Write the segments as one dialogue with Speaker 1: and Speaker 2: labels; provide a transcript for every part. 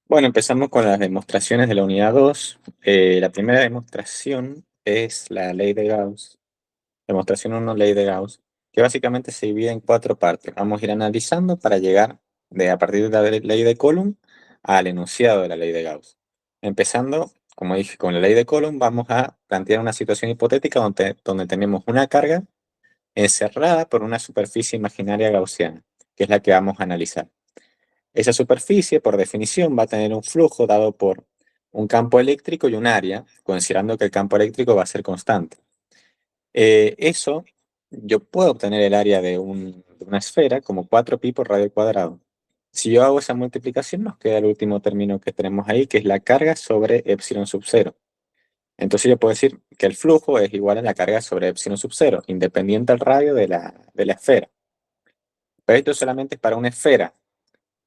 Speaker 1: Bueno, empezamos con las demostraciones de la unidad 2. La primera demostración es la ley de Gauss. Demostración uno, ley de Gauss, que básicamente se divide en cuatro partes. Vamos a ir analizando para llegar a partir de la ley de Coulomb al enunciado de la ley de Gauss. Empezando, como dije, con la ley de Coulomb, vamos a plantear una situación hipotética donde tenemos una carga encerrada por una superficie imaginaria gaussiana, que es la que vamos a analizar. Esa superficie, por definición, va a tener un flujo dado por un campo eléctrico y un área, considerando que el campo eléctrico va a ser constante. Eso, yo puedo obtener el área de una esfera como 4pi por radio al cuadrado. Si yo hago esa multiplicación, nos queda el último término que tenemos ahí, que es la carga sobre epsilon sub cero. Entonces yo puedo decir que el flujo es igual a la carga sobre epsilon sub cero, independiente del radio de la esfera. Pero esto solamente es para una esfera.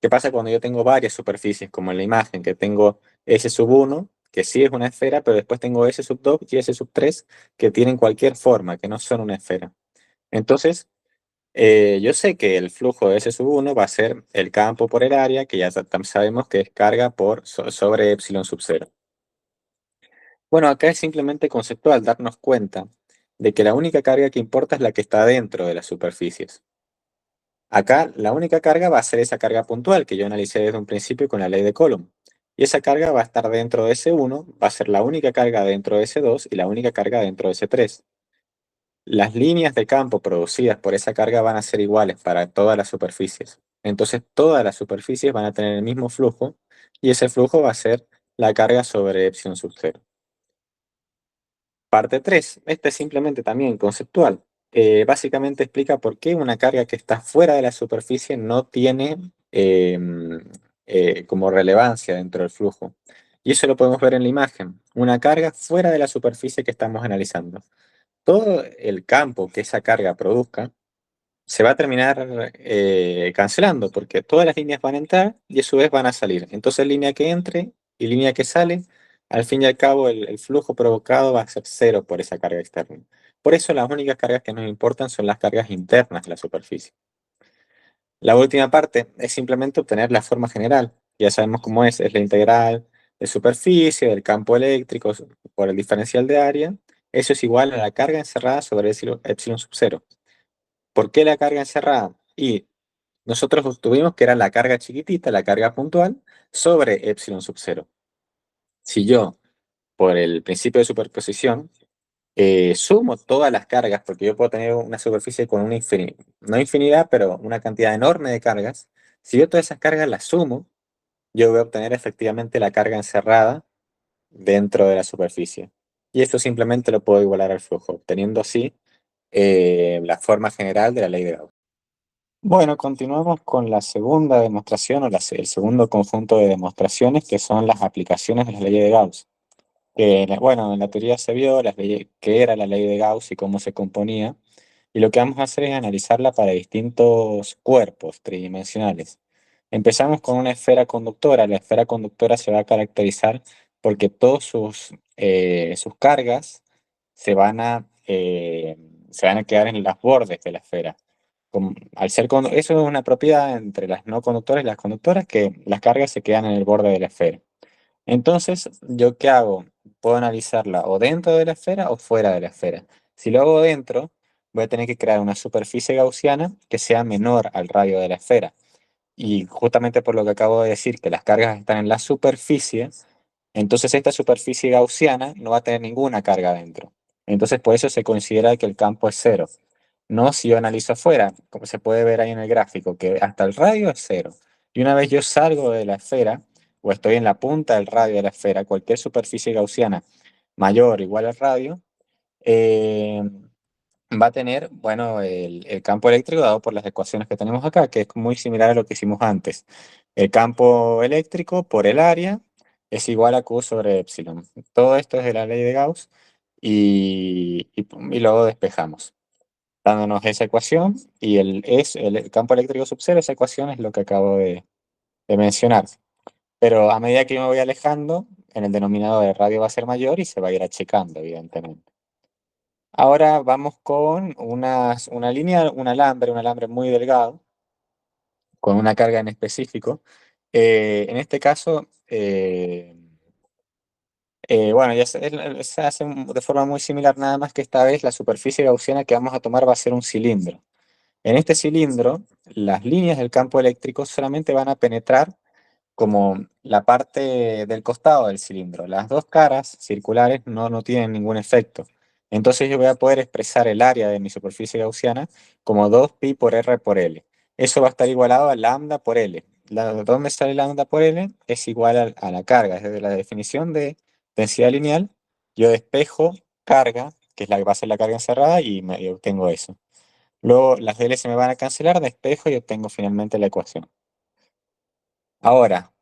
Speaker 1: ¿Qué pasa cuando yo tengo varias superficies, como en la imagen, que tengo S sub 1, que sí es una esfera, pero después tengo S sub 2 y S sub 3, que tienen cualquier forma, que no son una esfera? Entonces, yo sé que el flujo de S sub 1 va a ser el campo por el área, que ya sabemos que es carga sobre epsilon sub 0. Bueno, acá es simplemente conceptual darnos cuenta de que la única carga que importa es la que está dentro de las superficies. Acá la única carga va a ser esa carga puntual que yo analicé desde un principio con la ley de Coulomb. Y esa carga va a estar dentro de S1, va a ser la única carga dentro de S2 y la única carga dentro de S3. Las líneas de campo producidas por esa carga van a ser iguales para todas las superficies. Entonces todas las superficies van a tener el mismo flujo y ese flujo va a ser la carga sobre epsilon sub 0. Parte 3, esta es simplemente también conceptual. Básicamente explica por qué una carga que está fuera de la superficie no tiene como relevancia dentro del flujo. Y eso lo podemos ver en la imagen. Una carga fuera de la superficie que estamos analizando. Todo el campo que esa carga produzca se va a terminar cancelando porque todas las líneas van a entrar y a su vez van a salir. Entonces, línea que entre y línea que sale, al fin y al cabo el flujo provocado va a ser cero por esa carga externa. Por eso las únicas cargas que nos importan son las cargas internas de la superficie. La última parte es simplemente obtener la forma general. Ya sabemos cómo es la integral de superficie, del campo eléctrico por el diferencial de área. Eso es igual a la carga encerrada sobre epsilon sub cero. ¿Por qué la carga encerrada? Y nosotros obtuvimos que era la carga chiquitita, la carga puntual, sobre epsilon sub cero. Si yo, por el principio de superposición, sumo todas las cargas, porque yo puedo tener una superficie con una infinidad, no infinidad, pero una cantidad enorme de cargas, si yo todas esas cargas las sumo, yo voy a obtener efectivamente la carga encerrada dentro de la superficie. Y esto simplemente lo puedo igualar al flujo, obteniendo así la forma general de la ley de Gauss. Bueno, continuamos con la segunda demostración el segundo conjunto de demostraciones que son las aplicaciones de las leyes de Gauss. Bueno, en la teoría se vio qué era la ley de Gauss y cómo se componía. Y lo que vamos a hacer es analizarla para distintos cuerpos tridimensionales. Empezamos con una esfera conductora. La esfera conductora se va a caracterizar porque todas sus cargas se van a quedar en los bordes de la esfera. Eso es una propiedad entre las no conductoras y las conductoras, que las cargas se quedan en el borde de la esfera. Entonces, ¿yo qué hago? Puedo analizarla o dentro de la esfera o fuera de la esfera. Si lo hago dentro, voy a tener que crear una superficie gaussiana que sea menor al radio de la esfera. Y justamente por lo que acabo de decir, que las cargas están en la superficie, entonces esta superficie gaussiana no va a tener ninguna carga dentro. Entonces por eso se considera que el campo es cero. No si yo analizo afuera, como se puede ver ahí en el gráfico, que hasta el radio es cero. Y una vez yo salgo de la esfera, o estoy en la punta del radio de la esfera, cualquier superficie gaussiana mayor o igual al radio, eh, va a tener, bueno, el campo eléctrico dado por las ecuaciones que tenemos acá, que es muy similar a lo que hicimos antes. El campo eléctrico por el área es igual a Q sobre epsilon. Todo esto es de la ley de Gauss y luego despejamos, dándonos esa ecuación y el campo eléctrico sub cero, esa ecuación es lo que acabo de mencionar. Pero a medida que yo me voy alejando, en el denominador el radio va a ser mayor y se va a ir achicando, evidentemente. Ahora vamos con una línea, un alambre muy delgado, con una carga en específico. En este caso, bueno, ya se hace de forma muy similar, nada más que esta vez la superficie gaussiana que vamos a tomar va a ser un cilindro. En este cilindro, las líneas del campo eléctrico solamente van a penetrar como la parte del costado del cilindro. Las dos caras circulares no tienen ningún efecto. Entonces yo voy a poder expresar el área de mi superficie gaussiana como 2pi por r por L. Eso va a estar igualado a lambda por L. ¿Dónde sale lambda por L? Es igual a la carga. Desde la definición de densidad lineal, yo despejo carga, que es la que va a ser la carga encerrada, y obtengo eso. Luego las L se me van a cancelar, despejo y obtengo finalmente la ecuación. Ahora,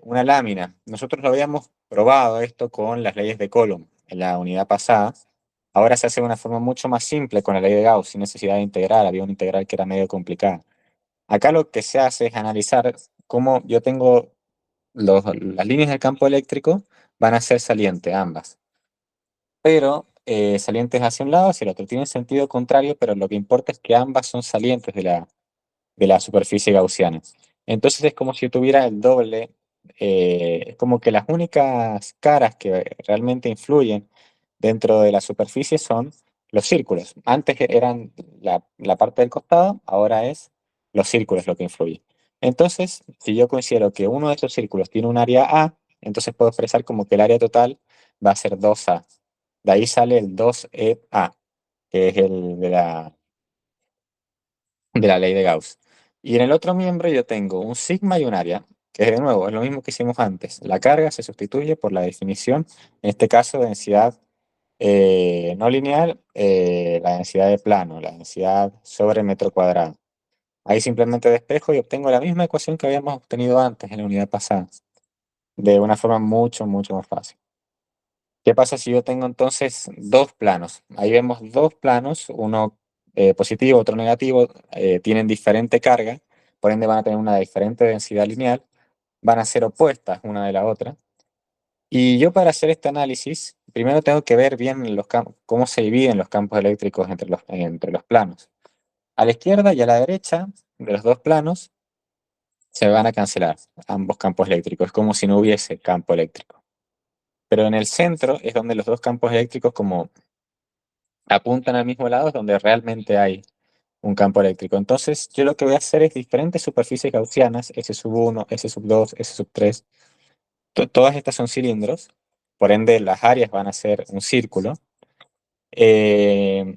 Speaker 1: una lámina. Nosotros lo habíamos probado esto con las leyes de Coulomb en la unidad pasada. Ahora se hace de una forma mucho más simple con la ley de Gauss, sin necesidad de integrar. Había una integral que era medio complicada. Acá lo que se hace es analizar cómo yo tengo las líneas del campo eléctrico van a ser salientes ambas, pero salientes hacia un lado, hacia el otro. Tienen sentido contrario, pero lo que importa es que ambas son salientes de la superficie gaussiana. Entonces es como si yo tuviera el doble, es como que las únicas caras que realmente influyen dentro de la superficie son los círculos. Antes eran la parte del costado, ahora es los círculos lo que influye. Entonces, si yo considero que uno de esos círculos tiene un área A, entonces puedo expresar como que el área total va a ser 2A. De ahí sale el 2EA, que es el de la ley de Gauss. Y en el otro miembro yo tengo un sigma y un área, que de nuevo es lo mismo que hicimos antes. La carga se sustituye por la definición, en este caso densidad no lineal, la densidad de plano, la densidad sobre metro cuadrado. Ahí simplemente despejo y obtengo la misma ecuación que habíamos obtenido antes en la unidad pasada, de una forma mucho más fácil. ¿Qué pasa si yo tengo entonces dos planos? Ahí vemos dos planos, uno positivo, otro negativo, tienen diferente carga, por ende van a tener una diferente densidad lineal, van a ser opuestas una de la otra. Y yo para hacer este análisis, primero tengo que ver bien cómo se dividen los campos eléctricos entre los planos. A la izquierda y a la derecha de los dos planos se van a cancelar ambos campos eléctricos, es como si no hubiese campo eléctrico. Pero en el centro es donde los dos campos eléctricos como apuntan al mismo lado, es donde realmente hay un campo eléctrico. Entonces, yo lo que voy a hacer es diferentes superficies gaussianas, S sub 1, S sub 2, S sub 3. Todas estas son cilindros, por ende las áreas van a ser un círculo, eh,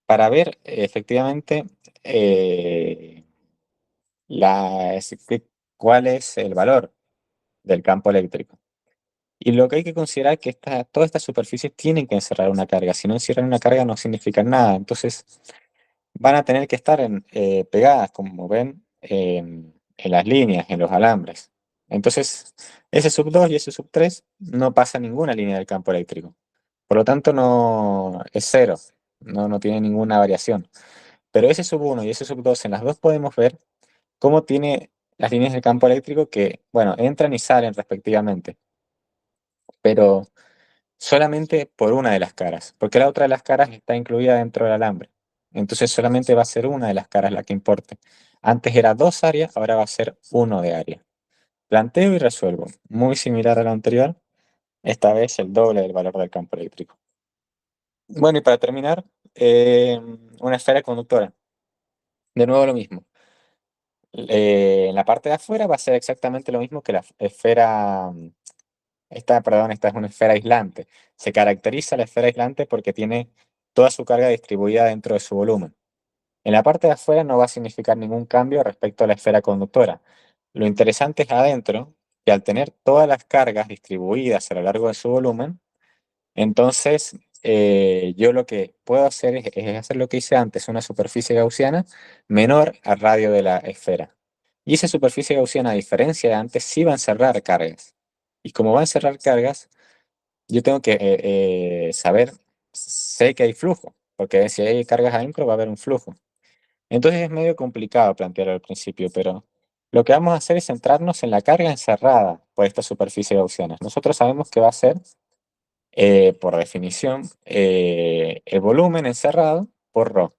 Speaker 1: para ver efectivamente eh, la, es- qué- cuál es el valor del campo eléctrico. Y lo que hay que considerar es que todas estas superficies tienen que encerrar una carga. Si no encierran una carga no significan nada. Entonces, van a tener que estar pegadas, como ven, en las líneas, en los alambres. Entonces, ese sub 2 y ese sub 3 no pasa ninguna línea del campo eléctrico. Por lo tanto, no es cero, no tiene ninguna variación. Pero ese sub 1 y ese sub 2 en las dos podemos ver cómo tiene las líneas del campo eléctrico que, bueno, entran y salen respectivamente, pero solamente por una de las caras, porque la otra de las caras está incluida dentro del alambre. Entonces solamente va a ser una de las caras la que importe. Antes era dos áreas, ahora va a ser uno de área. Planteo y resuelvo. Muy similar a lo anterior, esta vez el doble del valor del campo eléctrico. Bueno, y para terminar, una esfera conductora. De nuevo lo mismo. En la parte de afuera va a ser exactamente lo mismo que la esfera. Esta es una esfera aislante. Se caracteriza la esfera aislante porque tiene toda su carga distribuida dentro de su volumen. En la parte de afuera no va a significar ningún cambio respecto a la esfera conductora. Lo interesante es adentro, que al tener todas las cargas distribuidas a lo largo de su volumen, entonces yo lo que puedo hacer es hacer lo que hice antes, una superficie gaussiana menor al radio de la esfera. Y esa superficie gaussiana, a diferencia de antes, sí va a encerrar cargas. Y como va a encerrar cargas, yo tengo que saber, sé que hay flujo, porque si hay cargas adentro va a haber un flujo. Entonces es medio complicado plantearlo al principio, pero lo que vamos a hacer es centrarnos en la carga encerrada por esta superficie gaussiana. Nosotros sabemos que va a ser, por definición, el volumen encerrado por ρ.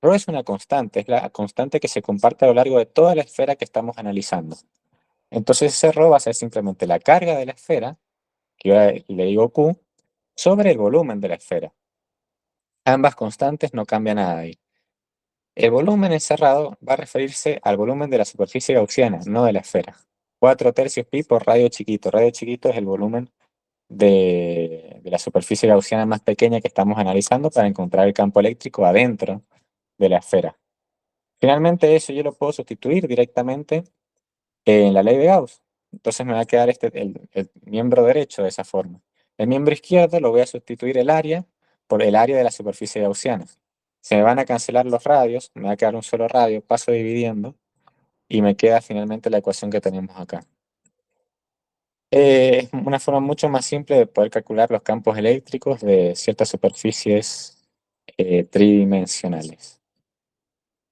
Speaker 1: Rho es una constante, es la constante que se comparte a lo largo de toda la esfera que estamos analizando. Entonces ese Rho va a ser simplemente la carga de la esfera, que yo le digo Q, sobre el volumen de la esfera. Ambas constantes no cambian nada ahí. El volumen encerrado va a referirse al volumen de la superficie gaussiana, no de la esfera. 4/3 pi por radio chiquito. Radio chiquito es el volumen de la superficie gaussiana más pequeña que estamos analizando para encontrar el campo eléctrico adentro de la esfera. Finalmente eso yo lo puedo sustituir directamente en la ley de Gauss. Entonces me va a quedar el miembro derecho de esa forma. El miembro izquierdo lo voy a sustituir el área por el área de la superficie gaussiana. Se me van a cancelar los radios, me va a quedar un solo radio, paso dividiendo y me queda finalmente la ecuación que tenemos acá. Es una forma mucho más simple de poder calcular los campos eléctricos de ciertas superficies tridimensionales.